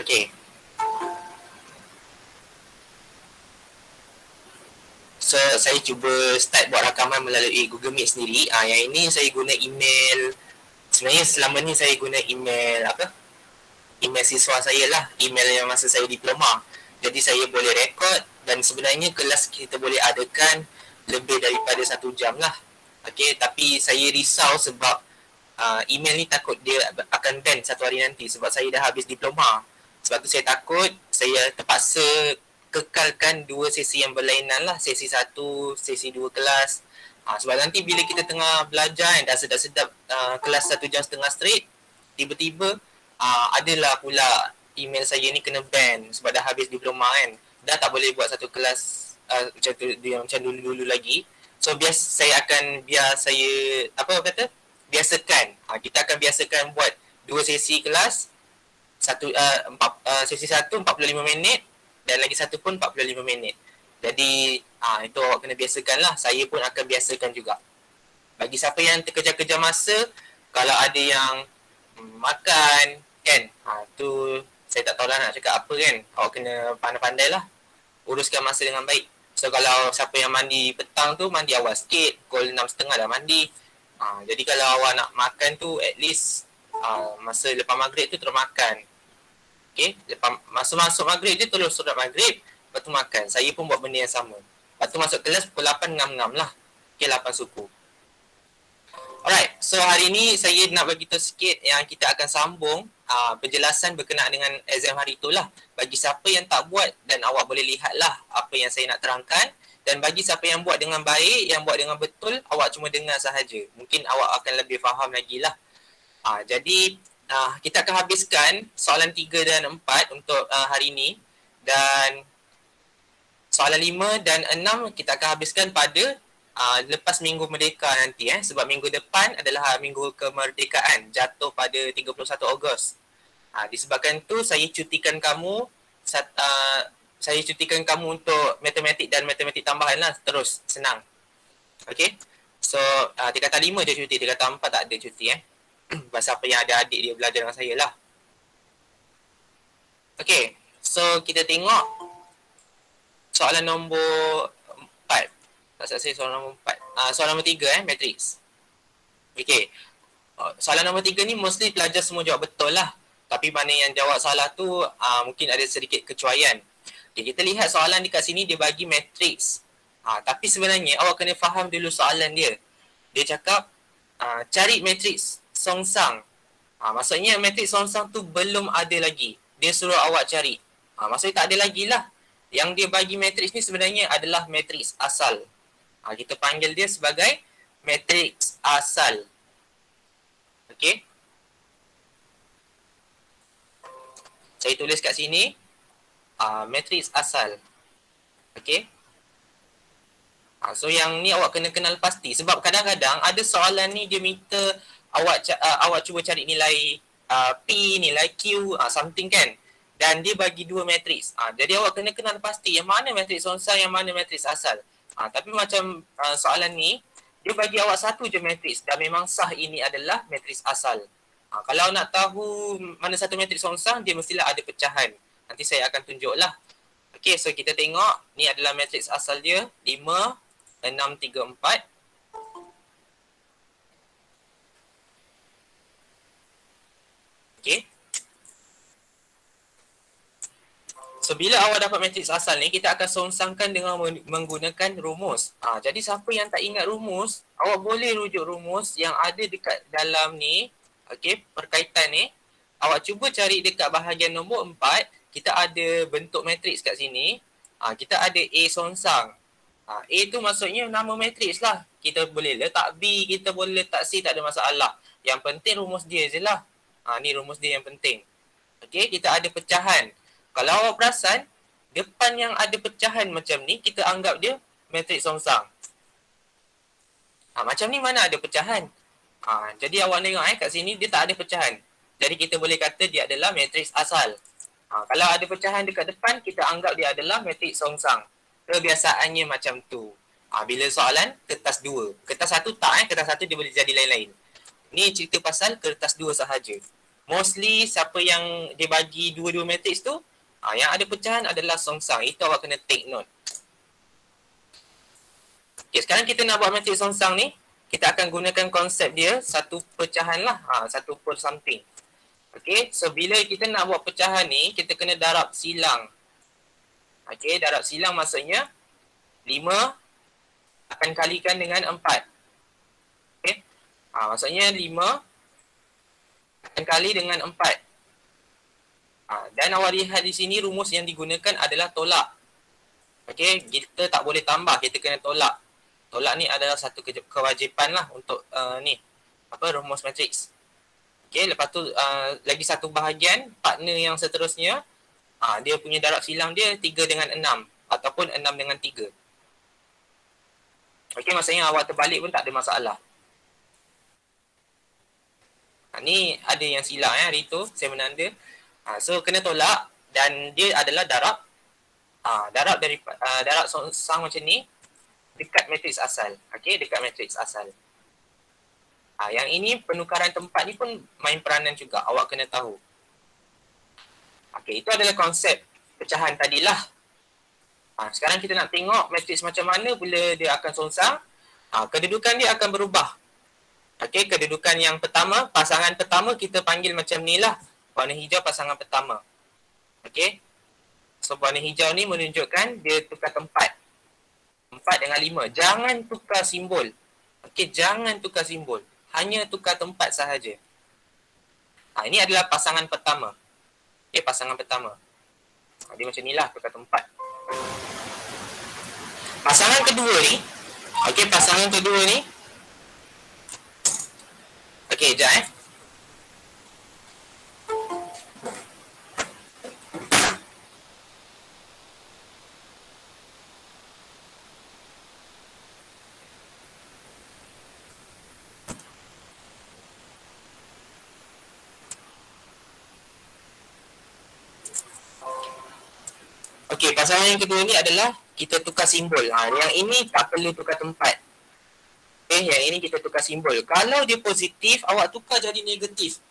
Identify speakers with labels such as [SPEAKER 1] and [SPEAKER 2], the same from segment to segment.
[SPEAKER 1] Okey. So, saya cuba start buat rakaman melalui Google Meet sendiri. Yang ini saya guna email. Sebenarnya selama ni saya guna email apa? Email siswa saya lah. Email yang masa saya diploma. Jadi saya boleh rekod dan sebenarnya kelas kita boleh adakan lebih daripada 1 jam lah. Okey, tapi saya risau sebab email ni takut dia akan ban satu hari nanti sebab saya dah habis diploma. Sebab tu saya takut saya terpaksa kekalkan 2 sesi yang berlainan lah. Sesi 1, sesi 2 kelas. Sebab nanti bila kita tengah belajar dah sedap-sedap kelas 1 jam setengah straight, tiba-tiba adalah pula email saya ni kena ban sebab dah habis diploma kan. Dah tak boleh buat satu kelas macam tu, dia macam dulu-dulu lagi. So saya akan biasakan. Kita akan biasakan buat 2 sesi kelas. Sesi 1 45 minit dan lagi satu pun 45 minit. Jadi itu awak kena biasakan lah. Saya pun akan biasakan juga. Bagi siapa yang terkejar-kejar masa, kalau ada yang makan kan, tu saya tak tahu lah nak cakap apa kan. Awak kena pandai-pandai lah uruskan masa dengan baik. So kalau siapa yang mandi petang tu, mandi awal sikit, pukul 6.30 dah mandi. Jadi kalau awak nak makan tu, at least masa lepas maghrib tu terus makan. Okay, lepas masuk maghrib je terus solat maghrib, lepas tu makan. Saya pun buat benda yang sama. Lepas tu masuk kelas pukul 8 ngam-ngam lah. Okay, 8 suku. Alright, so hari ni saya nak bagi tahu sikit yang kita akan sambung penjelasan berkenaan dengan exam hari tu lah. Bagi siapa yang tak buat, dan awak boleh lihat lah apa yang saya nak terangkan. Dan bagi siapa yang buat dengan baik, yang buat dengan betul, awak cuma dengar sahaja. Mungkin awak akan lebih faham lagi lah. Jadi kita akan habiskan soalan 3 dan 4 untuk hari ini. Dan soalan 5 dan 6 kita akan habiskan pada lepas Minggu Merdeka nanti. Sebab minggu depan adalah Minggu Kemerdekaan, jatuh pada 31 Ogos. Disebabkan tu saya cutikan kamu untuk matematik dan matematik tambahan lah. Terus, senang. Okay. So, tingkatan 5 je cuti, tingkatan 4 tak ada cuti. Pasal apa yang ada adik dia belajar dengan saya lah. Okay. So, kita tengok soalan nombor 4. Tak selesai soalan nombor 4. Soalan nombor 3 matrix. Okay. Soalan nombor 3 ni mostly pelajar semua jawab betul lah. Tapi mana yang jawab salah tu mungkin ada sedikit kecuaian. Okay, kita lihat soalan dekat sini dia bagi matrix. Tapi sebenarnya awak kena faham dulu soalan dia. Dia cakap cari matrix songsang. Maksudnya matrix songsang tu belum ada lagi. Dia suruh awak cari. Maksudnya tak ada lagi lah. Yang dia bagi matrix ni sebenarnya adalah matrix asal. Kita panggil dia sebagai matrix asal. Okey. Saya tulis kat sini matrix asal. Okey. So yang ni awak kena kenal pasti sebab kadang-kadang ada soalan ni dia minta awak cuba cari nilai P, nilai Q, something kan. Dan dia bagi 2 matrix. Jadi awak kena kenal pasti yang mana matrix songsang, yang mana matrix asal. Tapi macam soalan ni, dia bagi awak satu je matrix dan memang sah ini adalah matrix asal. Kalau nak tahu mana satu matrix songsang, dia mestilah ada pecahan. Nanti saya akan tunjuk lah. Okay, so kita tengok. Ni adalah matrix asal dia. 5, 6, 3, 4. Okay. So, bila awak dapat matrix asal ni, kita akan songsangkan dengan menggunakan rumus. Jadi, siapa yang tak ingat rumus, awak boleh rujuk rumus yang ada dekat dalam ni. Okay, perkaitan ni. Awak cuba cari dekat bahagian nombor 4. Kita ada bentuk matrix kat sini. Kita ada A songsang. A tu maksudnya nama matrix lah. Kita boleh letak B, kita boleh letak C, tak ada masalah. Yang penting rumus dia je lah. Ni rumus dia yang penting. Okay, kita ada pecahan. Kalau awak perasan, depan yang ada pecahan macam ni, kita anggap dia matrix songsang. Macam ni mana ada pecahan? Jadi awak tengok kat sini, dia tak ada pecahan. Jadi kita boleh kata dia adalah matrix asal. Kalau ada pecahan dekat depan, kita anggap dia adalah matrix songsang. Kebiasaannya macam tu. Bila soalan, kertas 2. Kertas 1 tak, kertas 1 dia boleh jadi lain-lain. Ni cerita pasal kertas 2 sahaja. mostly siapa yang dia bagi dua-dua matrix tu, yang ada pecahan adalah songsang. Itu awak kena take note. Okay, sekarang kita nak buat matrix songsang ni, kita akan gunakan konsep dia satu pecahan lah, satu per something. Okay, so bila kita nak buat pecahan ni, kita kena darab silang. Okay, darab silang maksudnya 5 akan kalikan dengan 4. Okay, maksudnya 5 akan kali dengan 4. Dan awak lihat di sini rumus yang digunakan adalah tolak. Okay, kita tak boleh tambah, kita kena tolak. Tolak ni adalah satu kewajipan lah untuk rumus matrix. Okay, lepas tu lagi satu bahagian, partner yang seterusnya, dia punya darab silang dia 3 dengan 6 ataupun 6 dengan 3. Okay, maksudnya awak terbalik pun tak ada masalah. Ni ada yang silap Rito, saya menanda. So kena tolak dan dia adalah darab dari darab songsang macam ni dekat matriks asal. Okey, dekat matriks asal. Yang ini penukaran tempat ni pun main peranan juga, awak kena tahu. Okey, itu adalah konsep pecahan tadilah. Sekarang kita nak tengok matriks macam mana bila dia akan songsang. Kedudukan dia akan berubah. Okey, kedudukan yang pertama, pasangan pertama kita panggil macam ni lah. Warna hijau pasangan pertama. Okey. So warna hijau ni menunjukkan dia tukar tempat. 4 dengan 5. Jangan tukar simbol. Okey, jangan tukar simbol. Hanya tukar tempat sahaja. Ini adalah pasangan pertama. Okey, pasangan pertama. Dia macam ni lah, tukar tempat. Pasangan kedua ni. Okey, pasangan kedua ni. Okey, sekejap Okey, pasangan yang kedua ni adalah kita tukar simbol. Yang ini tak perlu tukar tempat. Okey, yang ini kita tukar simbol. Kalau dia positif, awak tukar jadi negatif.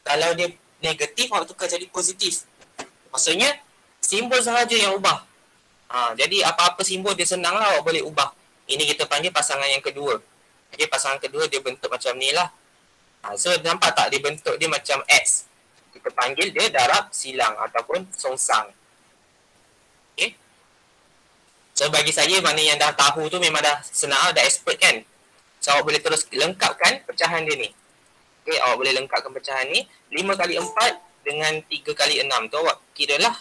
[SPEAKER 1] Kalau dia negatif, awak tukar jadi positif. Maksudnya, simbol sahaja yang ubah. Jadi, apa-apa simbol dia senang lah awak boleh ubah. Ini kita panggil pasangan yang kedua. Okey, pasangan kedua dia bentuk macam ni lah. So, nampak tak dia bentuk dia macam X. Kita panggil dia darab silang ataupun songsang. Okay. So bagi saya mana yang dah tahu tu memang dah senang, dah expert kan. So awak boleh terus lengkapkan pecahan dia ni. Okay, awak boleh lengkapkan pecahan ni 5 kali 4 dengan 3 kali 6 tu awak kira lah.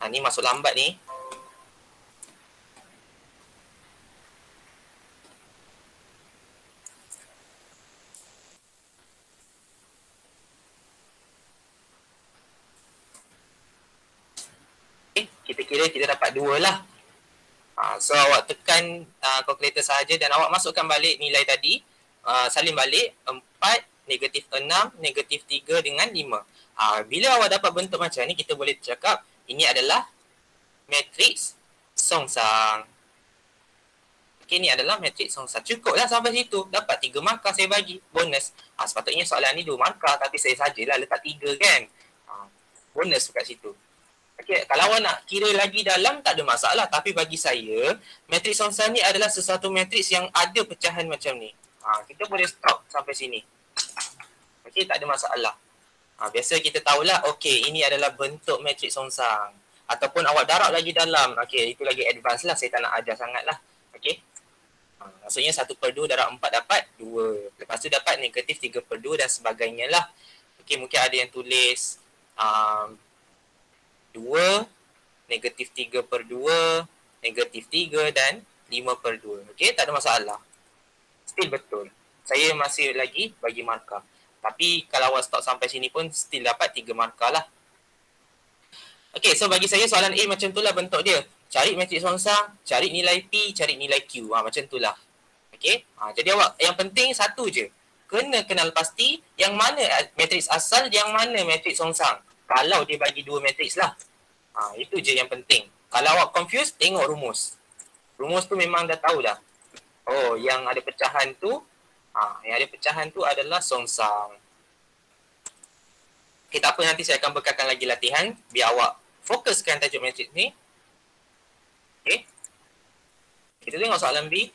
[SPEAKER 1] Ni masuk lambat ni. Kita kira kita dapat 2 lah. So awak tekan kalkulator sahaja dan awak masukkan balik nilai tadi. Salin balik 4, negatif 6, negatif 3 dengan 5. Bila awak dapat bentuk macam ni, kita boleh cakap ini adalah matriks songsang. Okay, ni adalah matriks songsang. Cukup lah sampai situ. Dapat 3 markah saya bagi. Bonus. Sepatutnya soalan ni 2 markah tapi saya sajalah letak 3 kan. Bonus kat situ. Okay, kalau awak nak kira lagi dalam tak ada masalah, tapi bagi saya matriks songsang ni adalah sesuatu matriks yang ada pecahan macam ni. Kita boleh stop sampai sini. Okay, tak ada masalah. Biasa kita tahulah, okay, ini adalah bentuk matriks songsang. Ataupun awak darab lagi dalam. Okay, itu lagi advance lah, saya tak nak ajar sangat lah. Okay. Maksudnya 1/2 darab 4 dapat 2. Lepas tu dapat negatif 3/2 dan sebagainya lah. Okay, mungkin ada yang tulis 2, negatif 3/2, negatif 3 dan 5/2. Okey, tak ada masalah. Still betul. Saya masih lagi bagi markah. Tapi kalau awak stop sampai sini pun still dapat 3 markah lah. Okey, so bagi saya soalan A macam tu lah bentuk dia. Cari matriks songsang, cari nilai P, cari nilai Q. Macam tu lah. Okey, jadi awak yang penting satu je. Kena kenal pasti yang mana matriks asal, yang mana matriks songsang. Kalau dia bagi 2 matriks lah. Itu je yang penting. Kalau awak confused, tengok rumus. Rumus tu memang dah tahu dah. Oh, yang ada pecahan tu Yang ada pecahan tu adalah songsang. Okay, tak apa, nanti saya akan bekalkan lagi latihan biar awak fokuskan tajuk matrik ni. Okay. Kita tengok soalan B.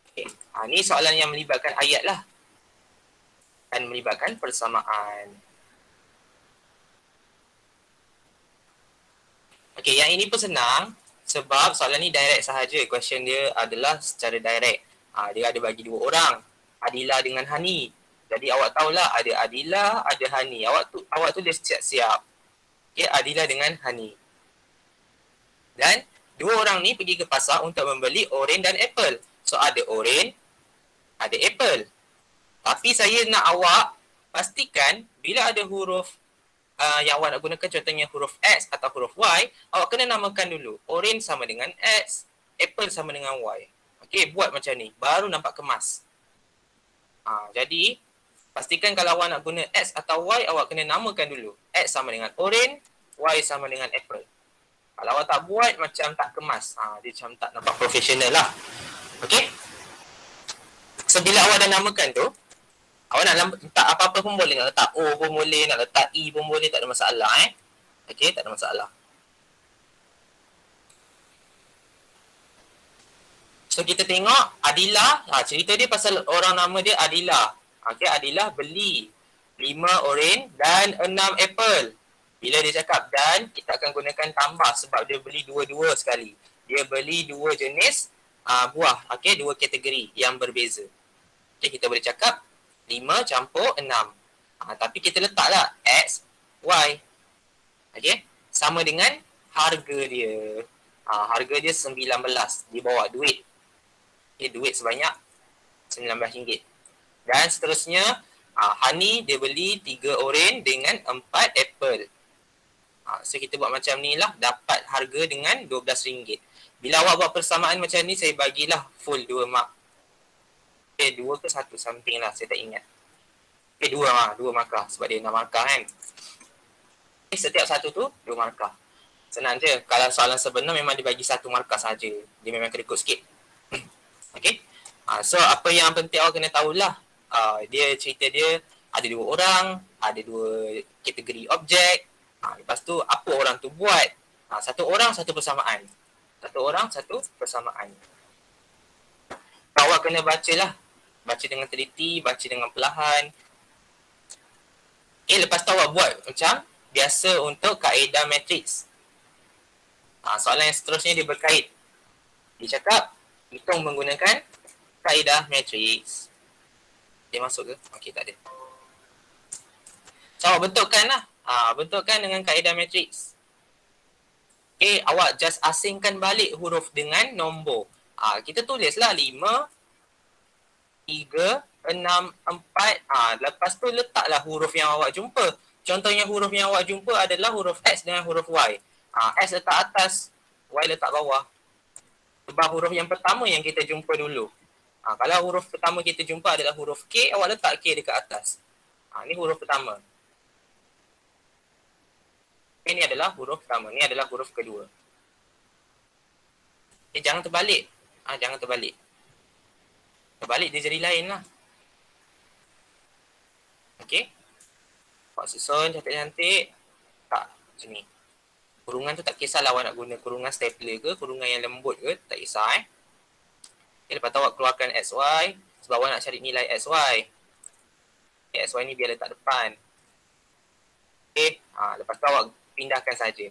[SPEAKER 1] Okay. Ni soalan yang melibatkan ayat lah. Dan melibatkan persamaan. Okay, yang ini pun senang. Sebab soalan ni direct sahaja. Question dia adalah secara direct. Dia ada bagi dua orang. Adila dengan Hani. Jadi awak tahulah ada Adila, ada Hani. Awak tu dia siap-siap. Okay, Adila dengan Hani. Dan dua orang ni pergi ke pasar untuk membeli oren dan apple. So ada oren, ada apple. Tapi saya nak awak pastikan bila ada huruf yang awak nak gunakan, contohnya huruf X atau huruf Y, awak kena namakan dulu. Oren sama dengan X, apple sama dengan Y. Okey, buat macam ni. Baru nampak kemas. Jadi, pastikan kalau awak nak guna X atau Y, awak kena namakan dulu. X sama dengan oren, Y sama dengan apple. Kalau awak tak buat, macam tak kemas. Dia macam tak nampak profesional lah. Okey? So, bila awak dah namakan tu, awak nak letak apa-apa pun boleh. Nak letak O pun boleh, nak letak E pun boleh, tak ada masalah. Okey, tak ada masalah. So, kita tengok Adila. Cerita dia pasal orang nama dia Adila. Okey, Adila beli 5 oren dan 6 apple. Bila dia cakap dan, kita akan gunakan tambah sebab dia beli dua-dua sekali. Dia beli dua jenis buah. Okey, dua kategori yang berbeza. Okey, kita boleh cakap 5 campur 6. Tapi kita letaklah X, Y. Okey, sama dengan harga dia. Harga dia 19. Dia bawa duit. Okay, duit sebanyak RM19. Dan seterusnya, Hani dia beli 3 oren dengan 4 apple. So kita buat macam ni lah, dapat harga dengan RM12. Bila awak buat persamaan macam ni, saya bagilah full 2 mark. Okay, 2 ke 1 something lah, saya tak ingat. Okay, 2 markah sebab dia 6 markah kan. Okay, setiap satu tu 2 markah. Senang je. Kalau soalan sebenar memang dia bagi 1 markah saja. Dia memang kena ikut sikit. Okay. So apa yang penting awak kena tahulah. Dia cerita dia ada 2 orang, ada 2 kategori objek. Lepas tu apa orang tu buat? 1 orang 1 persamaan. 1 orang 1 persamaan. Awak kena bacalah. Baca dengan teliti, baca dengan perlahan. Okay, lepas tu awak buat macam biasa untuk kaedah matriks. Soalan yang seterusnya dia berkait. Dia cakap hitung menggunakan kaedah matriks. Dia masuk ke? Okey, tak ada. So, awak bentukkan lah. Bentukkan dengan kaedah matriks. Okey, awak just asingkan balik huruf dengan nombor. Kita tulislah 5, 3, 6, 4. Lepas tu letaklah huruf yang awak jumpa. Contohnya huruf yang awak jumpa adalah huruf X dengan huruf Y. X letak atas, Y letak bawah. Sebab huruf yang pertama yang kita jumpa dulu. Kalau huruf pertama kita jumpa adalah huruf K, awak letak K dekat atas. Ni huruf pertama. Ini adalah huruf pertama. Ini adalah huruf kedua. Jangan terbalik. Jangan terbalik. Terbalik dia jadi lain lah. Okey. Awak susun cantik-cantik. Tak, macam ni. Kurungan tu tak kisahlah awak nak guna kurungan stapler ke, kurungan yang lembut ke, tak kisah Okay, lepas tu awak keluarkan XY sebab awak nak cari nilai XY. XY ni biar letak depan. Okay, lepas tu awak pindahkan saja.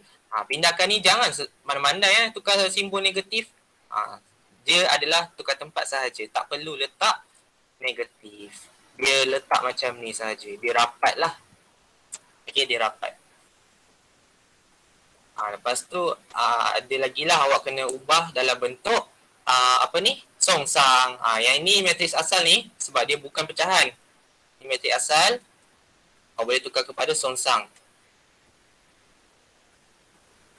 [SPEAKER 1] Pindahkan ni jangan mana-mana tukar simbol negatif. Dia adalah tukar tempat sahaja, tak perlu letak negatif. Dia letak macam ni sahaja, dia rapat lah. Okay, dia rapat. Lepas tu ada lagi lah awak kena ubah dalam bentuk songsang. Yang ini matris asal ni sebab dia bukan pecahan. Ini matris asal. Awak boleh tukar kepada songsang.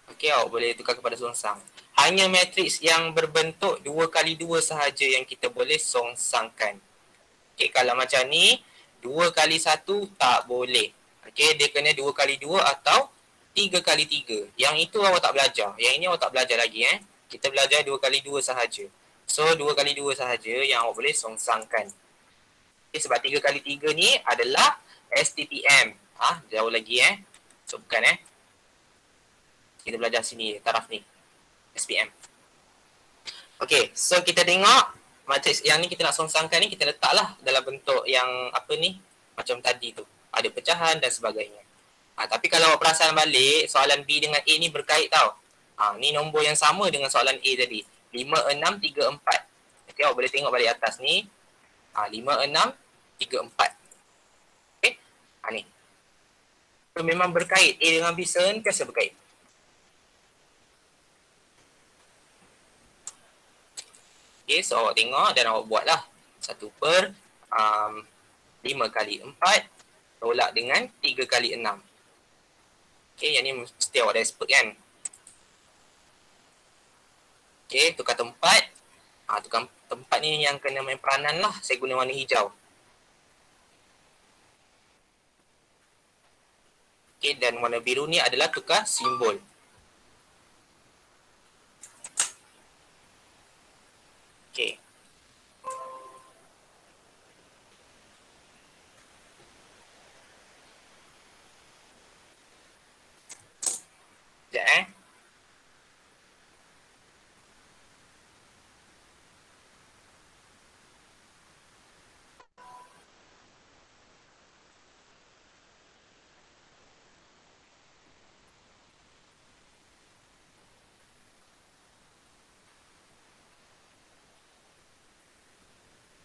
[SPEAKER 1] Okey, awak boleh tukar kepada songsang. Hanya matriks yang berbentuk 2x2 sahaja yang kita boleh songsangkan. Okey, kalau macam ni 2x1 tak boleh. Okey, dia kena 2x2 atau 3 kali 3. Yang itu awak tak belajar. Yang ini awak tak belajar lagi. Kita belajar 2 kali 2 sahaja. So 2 kali 2 sahaja yang awak boleh songsangkan. Okay, sebab 3 kali 3 ni adalah STPM. Jauh lagi So bukan kita belajar sini, taraf ni. SPM. Okay, so kita tengok matriks yang ni kita nak songsangkan ni, kita letaklah dalam bentuk yang apa ni, macam tadi tu. Ada pecahan dan sebagainya. Tapi kalau awak perasan balik, soalan B dengan A ni berkait tau. Ni nombor yang sama dengan soalan A tadi. 5, 6, 3, 4. Okay, awak boleh tengok balik atas ni. 5, 6, 3, 4. Okay, ni. So, memang berkait. A dengan B sentiasa berkait. Okay, so awak tengok dan awak buatlah. 1 per 5 kali 4 tolak dengan 3 kali 6. Okay, yang ni mesti awak dah expert kan. Okay, tukar tempat. Tukar tempat ni yang kena main peranan lah. Saya guna warna hijau. Okay, dan warna biru ni adalah tukar simbol. Okay. Sekejap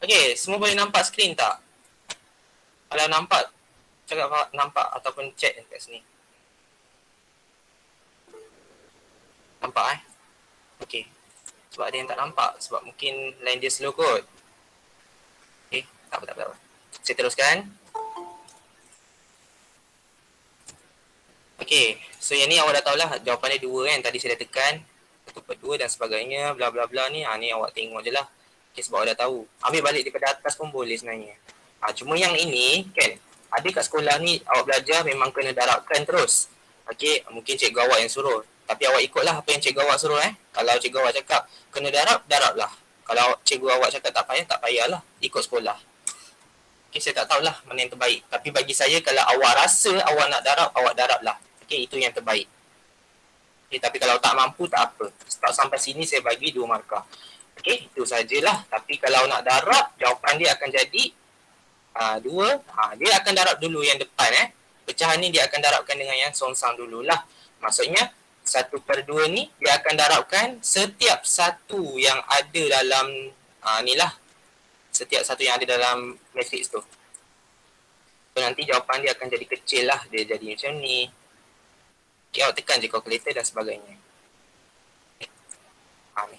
[SPEAKER 1] Okay, semua boleh nampak skrin tak? Kalau nampak, cakap nampak ataupun chat kat sini. Nampak Okay. Sebab ada yang tak nampak. Sebab mungkin line dia slow kot. Okay, tak apa. Saya teruskan. Okay, so yang ni awak dah tahulah jawapan dia 2 kan. Tadi saya dah tekan 1 per 2 dan sebagainya. Bla bla bla ni. Ni awak tengok je lah. Okay, sebab awak dah tahu. Ambil balik daripada atas pun boleh sebenarnya. Cuma yang ini kan, ada kat sekolah ni awak belajar memang kena darabkan terus. Okay, mungkin cikgu awak yang suruh. Tapi awak ikutlah apa yang cikgu awak suruh Kalau cikgu awak cakap kena darablah. Kalau cikgu awak cakap tak payahlah. Ikut sekolah. Okay, saya tak tahulah mana yang terbaik. Tapi bagi saya kalau awak rasa awak nak darab, awak darablah. Okay, itu yang terbaik. Okay, tapi kalau tak mampu tak apa. Start sampai sini saya bagi 2 markah. Okay, itu sajalah. Tapi kalau nak darab, jawapan dia akan jadi 2. Dia akan darab dulu yang depan Pecahan ni dia akan darabkan dengan yang songsang dululah. Maksudnya 1 per 2 ni dia akan darabkan setiap satu yang ada dalam ni lah. Setiap satu yang ada dalam matrix tu. So nanti jawapan dia akan jadi kecil lah. Dia jadi macam ni. Okay, awak tekan je calculator dan sebagainya. Ni.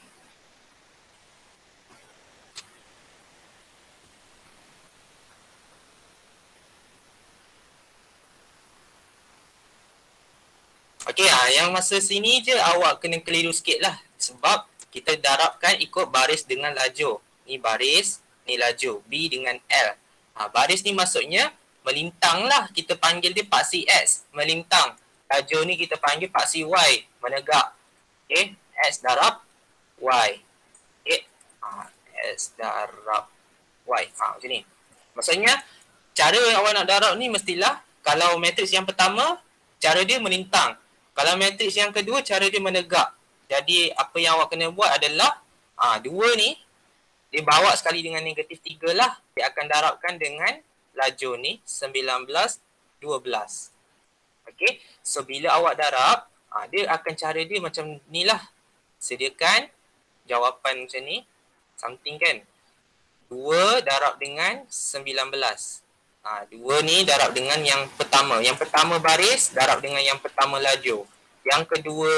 [SPEAKER 1] Okay, yang masa sini je awak kena keliru sikit lah. Sebab kita darabkan ikut baris dengan lajur. Ni baris, ni lajur. B dengan L. Baris ni maksudnya melintang lah. Kita panggil dia paksi X. Melintang. Lajur ni kita panggil paksi Y. Menegak. Okay, X darab Y. Okay, X darab Y. Macam ni. Maksudnya, cara awak nak darab ni mestilah kalau matriks yang pertama, cara dia melintang. Kalau matriks yang kedua, cara dia menegak. Jadi, apa yang awak kena buat adalah 2 ni, dia bawa sekali dengan negatif 3 lah. Dia akan darabkan dengan lajur ni, 19, 12. Okay, so bila awak darab, dia akan cara dia macam ni lah. Sediakan jawapan macam ni, something kan. 2 darab dengan 19. 2 ni darab dengan yang pertama. Yang pertama baris darab dengan yang pertama lajur. Yang kedua,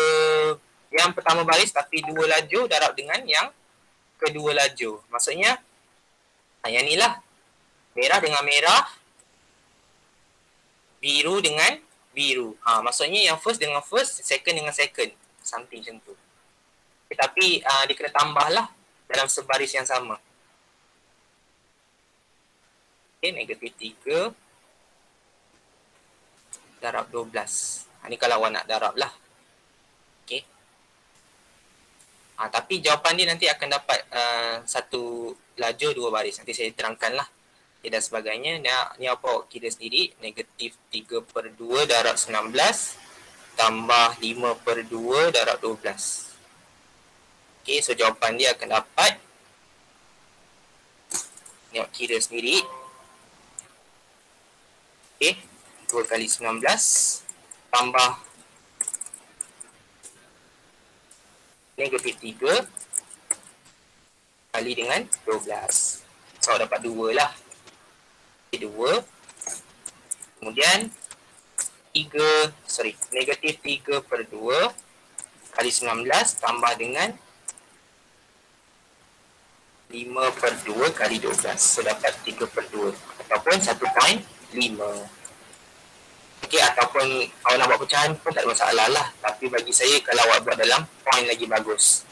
[SPEAKER 1] yang pertama baris tapi 2 lajur darab dengan yang kedua lajur. Maksudnya, yang ni lah. Merah dengan merah. Biru dengan biru. Maksudnya yang first dengan first, second dengan second. Something macam tu. Tapi dia kena tambah lah dalam sebaris yang sama. Okay, negatif 3 darab 12. Ni kalau awak nak darab lah. Okay. Tapi jawapan dia nanti akan dapat satu lajur dua baris. Nanti saya terangkan lah. Okay, dan sebagainya. Ni apa awak kira sendiri. Negatif 3/2 darab 19 tambah 5/2 darab 12. Okay, so jawapan dia akan dapat. Ni awak kira sendiri. Okay, 2 kali 19 tambah negatif 3 kali dengan 12. So, dapat 2 lah. 2. Kemudian, negatif 3/2 kali 19 tambah dengan 5/2 kali 12. So, dapat 3/2 ataupun 1.5. Okay, ataupun awak nak buat pecahan pun tak ada masalah lah. Tapi bagi saya, kalau awak buat dalam point lagi bagus.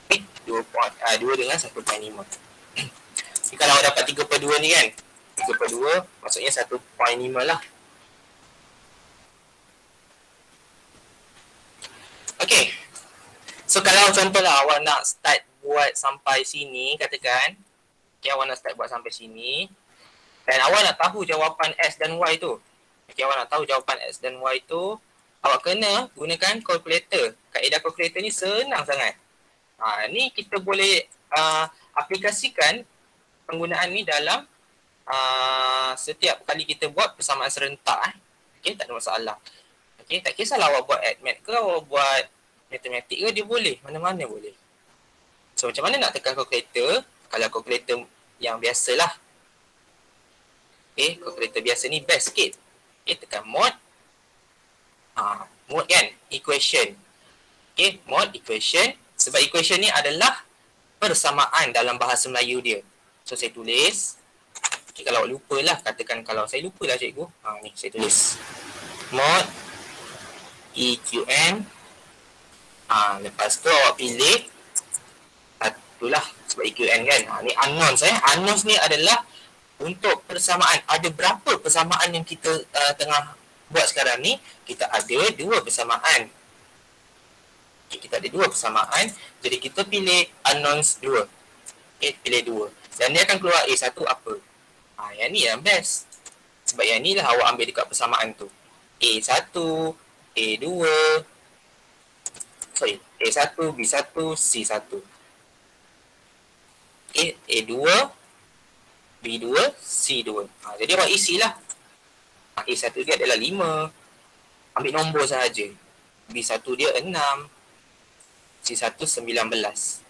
[SPEAKER 1] Okay, 2 dengan 1.5. Okay, kalau awak dapat 3/2 ni kan, 3/2 maksudnya 1.5 lah. Okay, so kalau contohlah awak nak start buat sampai sini, katakan, okay, awak nak start buat sampai sini, dan awak nak tahu jawapan X dan Y tu. Okay, awak nak tahu jawapan X dan Y tu, awak kena gunakan kalkulator. Kaedah kalkulator ni senang sangat. Ni kita boleh aplikasikan penggunaan ni dalam setiap kali kita buat persamaan serentak. Okay, tak ada masalah. Okay, tak kisahlah awak buat ADMAT ke, awak buat matematik ke, dia boleh. Mana-mana boleh. So, macam mana nak tekan kalkulator? Kalau kalkulator yang biasalah. Okay, kalkulator biasa ni best sikit. Okay, tekan mod. Mod kan? Equation. Okay, mod equation. Sebab equation ni adalah persamaan dalam bahasa Melayu dia. So, saya tulis. Okay, kalau awak lupalah, katakan kalau saya lupalah cikgu. Ni, saya tulis. Mod EQN. Lepas tu awak pilih satulah sebab EQN kan. Ni unknowns Unknowns ni adalah untuk persamaan. Ada berapa persamaan yang kita tengah buat sekarang ni? Kita ada 2 persamaan. Okay, kita ada 2 persamaan. Jadi kita pilih unknowns 2. Okay, pilih 2. Dan dia akan keluar A1 apa? Yang ni yang best. Sebab yang ni lah awak ambil dekat persamaan tu. A1, A2, A1, B1, C1. Okay, A2, B2, C2. Jadi awak isilah. A1 dia adalah 5. Ambil nombor sahaja. B1 dia 6. C1 19.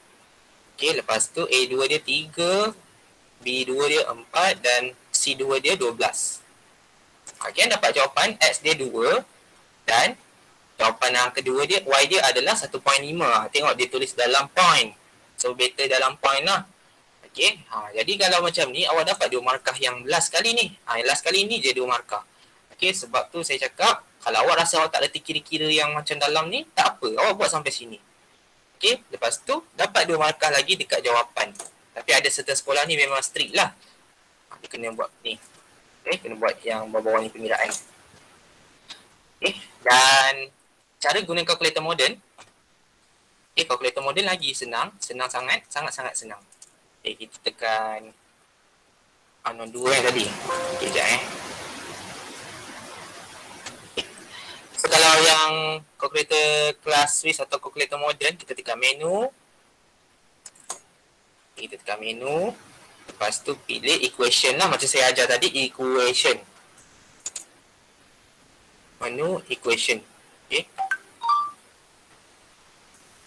[SPEAKER 1] Okay, lepas tu A2 dia 3. B2 dia 4 dan C2 dia 12. Okay, dapat jawapan X dia 2 dan jawapan yang kedua dia, Y dia adalah 1.5. Tengok dia tulis dalam point. So, better dalam point lah. Okay, jadi kalau macam ni, awak dapat 2 markah yang last kali ni. Yang last kali ni je 2 markah. Okay, sebab tu saya cakap, kalau awak rasa awak tak ada kira-kira yang macam dalam ni, tak apa. Awak buat sampai sini. Okay, lepas tu, dapat 2 markah lagi dekat jawapan. Tapi ada certain sekolah ni memang strict lah. Dia kena buat ni. Okay, kena buat yang bawah-bawah ni pengiraan. Okay, dan cara guna kalkulator moden. Okay, kalkulator moden lagi senang. Senang sangat. Sangat-sangat senang. Okay, kita tekan unknown 2 yang tadi. Okay, sekejap So, kalau yang kalkulator kelas Swiss atau kalkulator moden, kita tekan menu. Kita tekan menu. Lepas tu pilih equation lah. Macam saya ajar tadi, equation. Menu equation. Okay.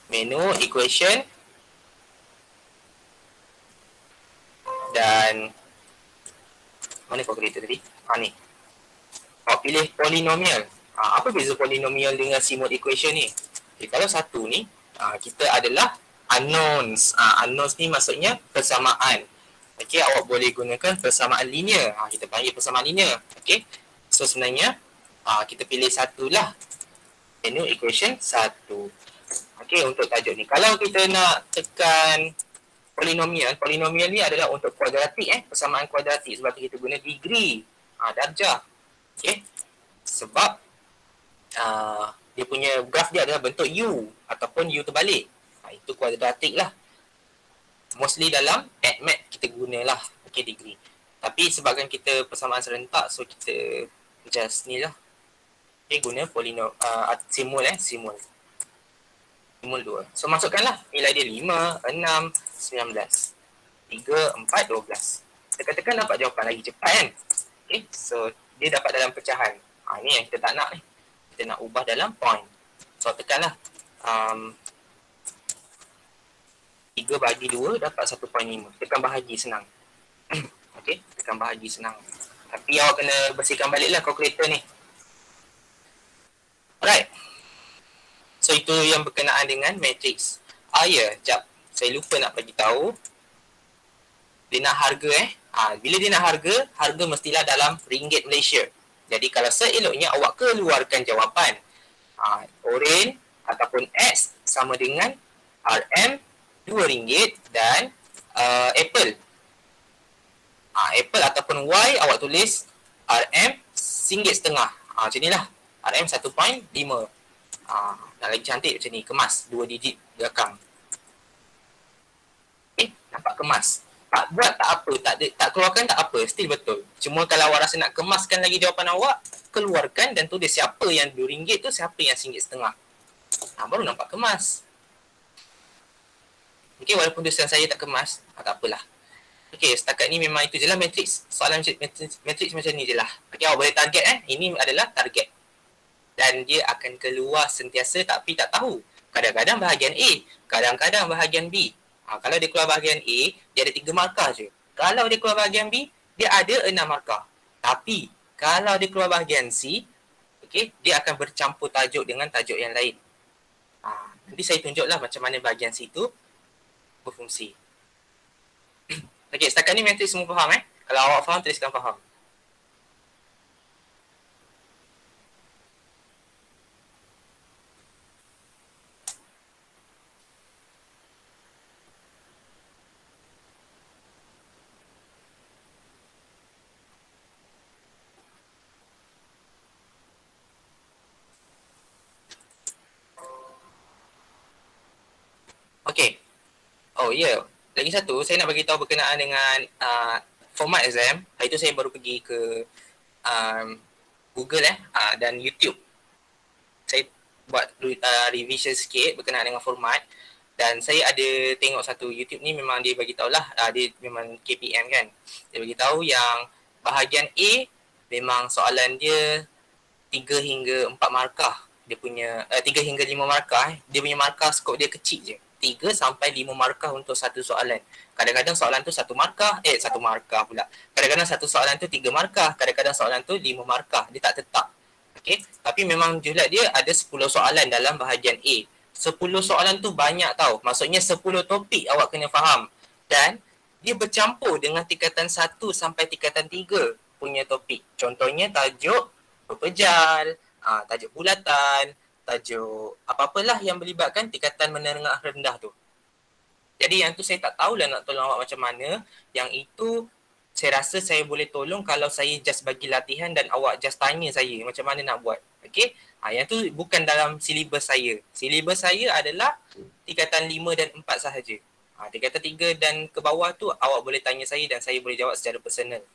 [SPEAKER 1] Menu equation. Dan mana kalkulator tadi? Ni. Awak pilih polinomial. Apa beza polinomial dengan C-mode equation ni? Okay, kalau satu ni, kita adalah unknowns. Unknowns ni maksudnya persamaan. Okay, awak boleh gunakan persamaan linear. Kita panggil persamaan linear. Okay, so sebenarnya kita pilih satulah. Menu equation 1. Okay, untuk tajuk ni. Kalau kita nak tekan polinomial, polinomial ni adalah untuk kuadratik. Persamaan kuadratik. Sebab kita guna degree. Darjah. Okay, sebab dia punya graf dia adalah bentuk U ataupun U terbalik. Itu kuadratik lah. Mostly dalam ADMAT kita gunalah degree. Tapi sebabkan kita persamaan serentak, so kita just ni lah. Guna simul simul 2. So masukkanlah nilai dia 5, 6, 19, 3, 4, 12. Tekan-tekan dapat jawapan lagi cepat kan. So dia dapat dalam pecahan. Ni yang kita tak nak ni. Kita nak ubah dalam point. So tekanlah 3 bagi 2 dapat 1.5. Tekan bahagi senang. Tekan bahagi senang. Tapi awak kena bersihkan balik lah kalkulator ni. Alright. So itu yang berkenaan dengan matrix. Jap. Saya lupa nak bagi tahu. Dia nak harga bila dia nak harga mestilah dalam ringgit Malaysia. Jadi kalau seeloknya awak keluarkan jawapan. Oren ataupun X sama dengan RM RM2 dan Apple. Apple ataupun Y awak tulis RM RM1.5. Macam inilah. RM 1.5. Nak lagi cantik macam ni. Kemas 2 digit belakang. Nampak kemas. Tak buat tak apa. Tak keluarkan tak apa. Still betul. Cuma kalau awak rasa nak kemaskan lagi jawapan awak, keluarkan dan tulis siapa yang RM2 tu, siapa yang RM1.5. Baru nampak kemas. Walaupun tulisan saya tak kemas, tak apalah. Setakat ni memang itu je lah matrix. Soalan matrix macam ni je lah. Awak boleh target Ini adalah target. Dan dia akan keluar sentiasa tapi tak tahu. Kadang-kadang bahagian A, kadang-kadang bahagian B. Kalau dia keluar bahagian A, dia ada 3 markah je. Kalau dia keluar bahagian B, dia ada 6 markah. Tapi, kalau dia keluar bahagian C, dia akan bercampur tajuk dengan tajuk yang lain. Nanti saya tunjuklah macam mana bahagian C tu berfungsi. Setakat ni matrix semua faham Kalau awak faham, tuliskan faham. Lagi satu, saya nak bagi tahu berkenaan dengan format exam. Hari tu saya baru pergi ke Google dan YouTube. Saya buat revision sikit berkenaan dengan format. Dan saya ada tengok satu YouTube ni, memang dia bagi tahulah, dia memang KPM kan. Dia bagi tahu yang bahagian A memang soalan dia 3 hingga 4 markah. Dia punya 3 hingga 5 markah. Dia punya markah skop dia kecil je. 3 sampai 5 markah untuk satu soalan. Kadang-kadang soalan tu 1 markah. 1 markah pula. Kadang-kadang satu soalan tu 3 markah. Kadang-kadang soalan tu 5 markah. Dia tak tetap. Tapi memang julat dia ada 10 soalan dalam bahagian A. 10 soalan tu banyak tau. Maksudnya 10 topik awak kena faham. Dan dia bercampur dengan tingkatan 1 sampai tingkatan 3 punya topik. Contohnya tajuk berpejal, tajuk bulatan, tajuk apa-apalah yang melibatkan tingkatan menengah rendah tu. Jadi yang tu saya tak tahulah nak tolong awak macam mana. Yang itu saya rasa saya boleh tolong kalau saya just bagi latihan dan awak just tanya saya macam mana nak buat. Yang tu bukan dalam silibus saya. Silibus saya adalah tingkatan 5 dan 4 sahaja. Tingkatan 3 dan ke bawah tu awak boleh tanya saya dan saya boleh jawab secara personal.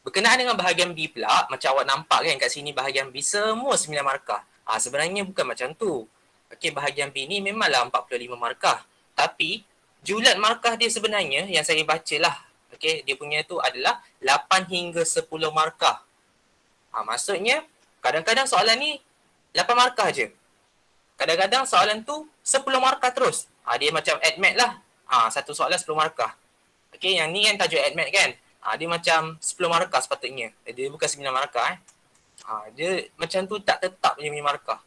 [SPEAKER 1] Berkenaan dengan bahagian B pula, macam awak nampak kan kat sini bahagian B semua 9 markah. Sebenarnya bukan macam tu. Bahagian B ni memanglah 45 markah. Tapi julat markah dia sebenarnya yang saya bacalah. Dia punya tu adalah 8 hingga 10 markah. Maksudnya kadang-kadang soalan ni 8 markah je. Kadang-kadang soalan tu 10 markah terus. Dia macam ADMAT lah. Satu soalan 10 markah. Yang ni kan tajuk ADMAT kan. Dia macam 10 markah sepatutnya. Dia bukan 9 markah. Dia macam tu tak tetap punya markah.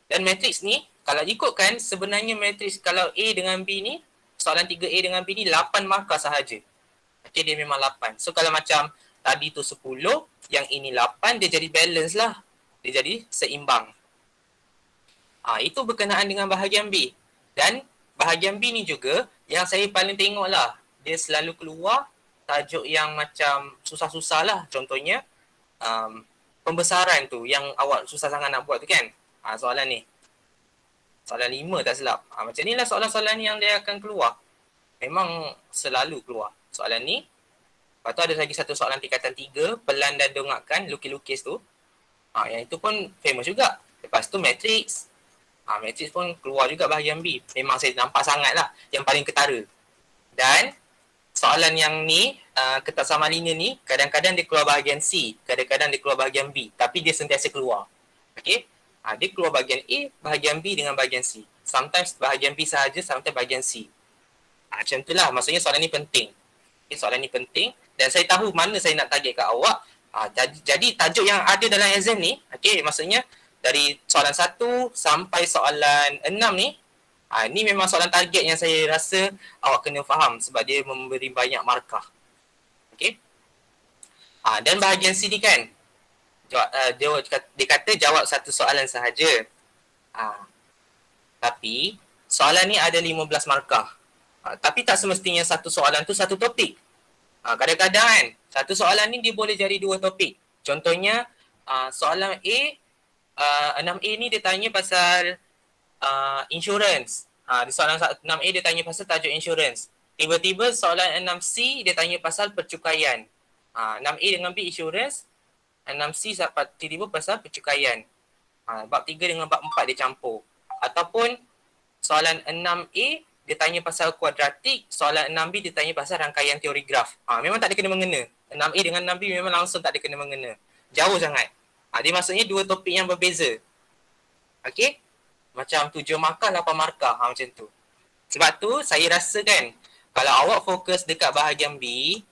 [SPEAKER 1] Dan matrix ni, kalau ikutkan sebenarnya matrix kalau A dengan B ni, soalan 3A dengan B ni 8 markah sahaja. Dia memang 8. So kalau macam tadi tu 10, yang ini 8, dia jadi balance lah. Dia jadi seimbang. Itu berkenaan dengan bahagian B. Dan bahagian B ni juga, yang saya paling tengok lah, dia selalu keluar tajuk yang macam susah-susah lah. Contohnya, pembesaran tu yang awak susah sangat nak buat tu kan. Soalan ni. Soalan 5 tak silap. Macam ni lah soalan-soalan yang dia akan keluar. Memang selalu keluar soalan ni. Lepas tu ada lagi satu soalan tingkatan 3, pelan dan dongakkan, lukis-lukis tu. Yang itu pun famous juga. Lepas tu matrix. Matrix pun keluar juga bahagian B. Memang saya nampak sangat lah yang paling ketara. Dan soalan yang ni, ketak sama linear ni, kadang-kadang dia keluar bahagian C, kadang-kadang dia keluar bahagian B. Tapi dia sentiasa keluar. Okay? Dia keluar bahagian A, bahagian B dengan bahagian C. Sometimes bahagian B sahaja, sometimes bahagian C. Macam itulah, maksudnya soalan ni penting. Okay, soalan ni penting. Dan saya tahu mana saya nak target kat awak. Jadi tajuk yang ada dalam exam ni, okay, maksudnya dari soalan 1 sampai soalan 6 ni, ni memang soalan target yang saya rasa awak kena faham sebab dia memberi banyak markah. Okay. Dan bahagian C ni kan, dia kata jawab satu soalan sahaja. Tapi soalan ni ada 15 markah. Tapi tak semestinya satu soalan tu satu topik. Kadang-kadang kan, satu soalan ni dia boleh jadi 2 topik. Contohnya, soalan A, 6A ni dia tanya pasal insurance. Di soalan 6A dia tanya pasal tajuk insurance. Tiba-tiba soalan 6C dia tanya pasal percukaian. 6A dengan B insurance, 6C tiba-tiba pasal percukaian. Bab 3 dengan bab 4 dia campur. Ataupun soalan 6A dia tanya pasal kuadratik, soalan 6B dia tanya pasal rangkaian teori graf. Memang tak ada kena-mengena. 6A dengan 6B memang langsung tak ada kena-mengena. Jauh sangat. Dia maksudnya 2 topik yang berbeza. Okay? Macam 7 markah, 8 markah. Macam tu. Sebab tu saya rasa kan, kalau awak fokus dekat bahagian B,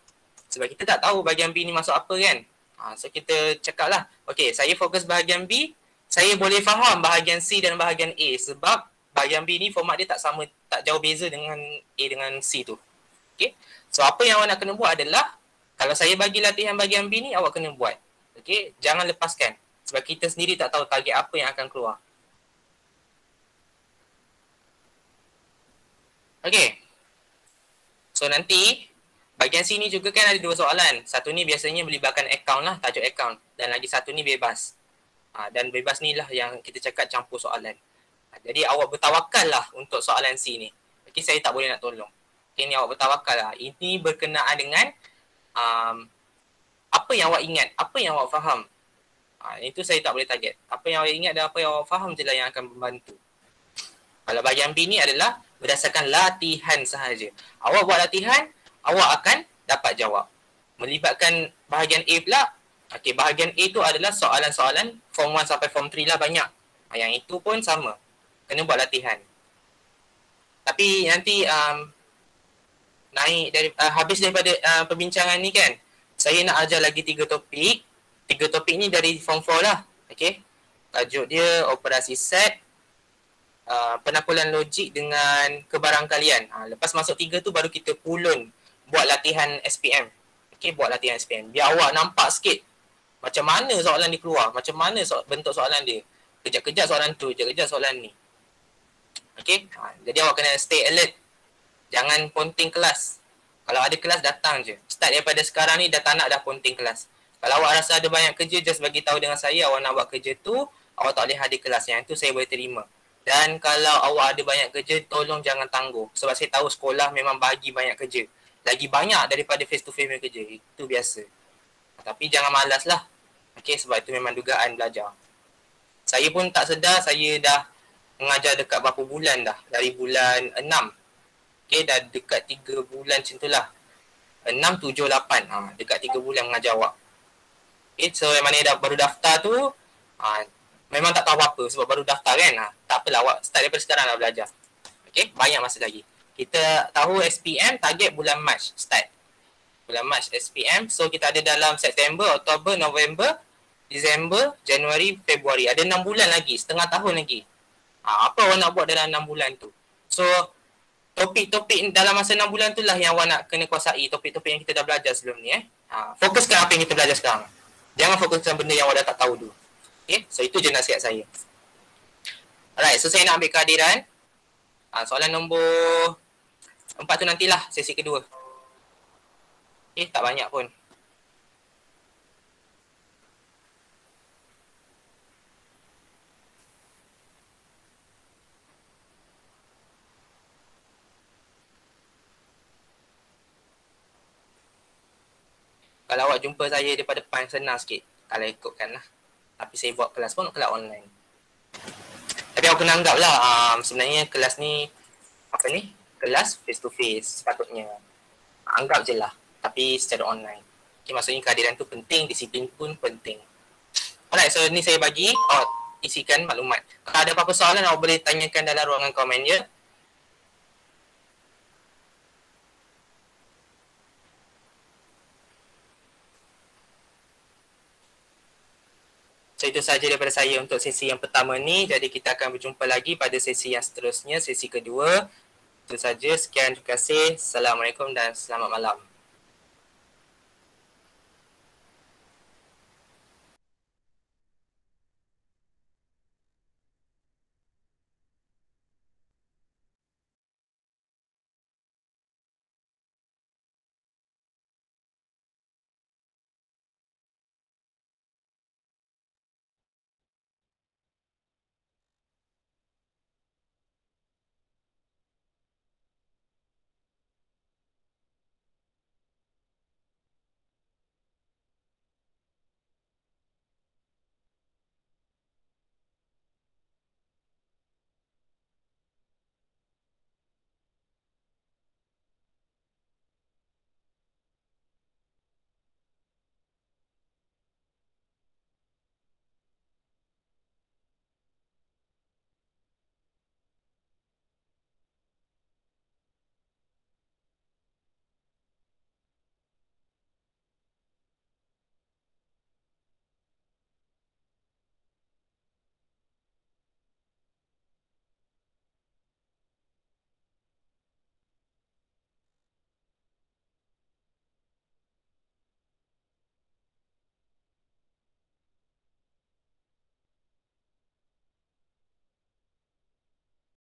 [SPEAKER 1] sebab kita tak tahu bahagian B ni masuk apa kan. So kita cakap lah, okay, saya fokus bahagian B, saya boleh faham bahagian C dan bahagian A sebab bahagian B ni format dia tak sama, tak jauh beza dengan A dengan C tu. Okay. So apa yang awak nak kena buat adalah, kalau saya bagi latihan bahagian B ni, awak kena buat. Okay. Jangan lepaskan. Sebab kita sendiri tak tahu target apa yang akan keluar. Okay. So nanti, bahagian C ni juga kan ada 2 soalan. Satu ni biasanya melibatkan account lah, tajuk account. Dan lagi satu ni bebas. Dan bebas ni lah yang kita cakap campur soalan. Jadi awak bertawakal lah untuk soalan C ni. Okay, saya tak boleh nak tolong. Okay, ni awak bertawakal lah. Ini berkenaan dengan apa yang awak ingat, apa yang awak faham. Itu saya tak boleh target. Apa yang awak ingat dan apa yang awak faham je lah yang akan membantu. Kalau bahagian B ni adalah berdasarkan latihan sahaja. Awak buat latihan, awak akan dapat jawab. Melibatkan bahagian A pula. Okay, bahagian A tu adalah soalan-soalan form 1 sampai form 3 lah banyak. Yang itu pun sama. Kena buat latihan. Tapi nanti habis daripada perbincangan ni kan, saya nak ajar lagi 3 topik. 3 topik ni dari form 4 lah. Okay. Tajuk dia operasi set, penaklukan logik dengan kebarangkalian. Lepas masuk 3 tu baru kita pulun buat latihan SPM. Okay, buat latihan SPM. Biar awak nampak sikit macam mana soalan dia keluar, macam mana bentuk soalan dia. Kejap-kejap soalan tu, kejap-kejap soalan ni. Okay, jadi awak kena stay alert. Jangan ponting kelas. Kalau ada kelas, datang je. Start daripada sekarang ni dah tak nak dah ponting kelas. Kalau awak rasa ada banyak kerja, just bagi tahu dengan saya awak nak buat kerja tu, awak tak boleh hadir kelas. Yang tu saya boleh terima. Dan kalau awak ada banyak kerja, tolong jangan tangguh. Sebab saya tahu sekolah memang bagi banyak kerja. Lagi banyak daripada face to face kerja. Itu biasa. Tapi jangan malas lah. Okay, sebab itu memang dugaan belajar. Saya pun tak sedar, saya dah mengajar dekat berapa bulan dah. Dari bulan 6. Okay, dah dekat 3 bulan macam tu lah. 6, 7, 8. Dekat 3 bulan mengajar awak. Okay, so yang mana baru daftar tu, memang tak tahu apa sebab baru daftar kan. Tak apalah, awak start daripada sekarang lah belajar. Okay, banyak masa lagi. Kita tahu SPM target bulan Mac start. Bulan Mac SPM. So kita ada dalam September, Oktober, November, Disember, Januari, Februari. Ada 6 bulan lagi, setengah tahun lagi. Apa awak nak buat dalam 6 bulan tu? So, topik-topik dalam masa 6 bulan tu lah yang awak nak kena kuasai. Topik-topik yang kita dah belajar sebelum ni. Fokuskan apa yang kita belajar sekarang. Jangan fokuskan benda yang awak dah tak tahu dulu. Okay? So, itu je nasihat saya. Alright, so saya nak ambil kehadiran. Soalan nombor 4 tu nantilah sesi kedua. Okay, tak banyak pun. Kalau awak jumpa saya daripada depan, senang sikit kalau ikutkan lah. Tapi saya buat kelas pun kelas online. Tapi awak kena anggap lah, sebenarnya kelas ni, kelas face to face sepatutnya. Anggap je lah, tapi secara online. Okay, maksudnya kehadiran tu penting, disiplin pun penting. Alright, so ni saya bagi isikan maklumat. Kalau ada apa-apa soalan, awak boleh tanyakan dalam ruangan komen je. So itu sahaja daripada saya untuk sesi yang pertama ni. Jadi kita akan berjumpa lagi pada sesi yang seterusnya, sesi kedua. Itu sahaja, sekian, terima kasih. Assalamualaikum dan selamat malam.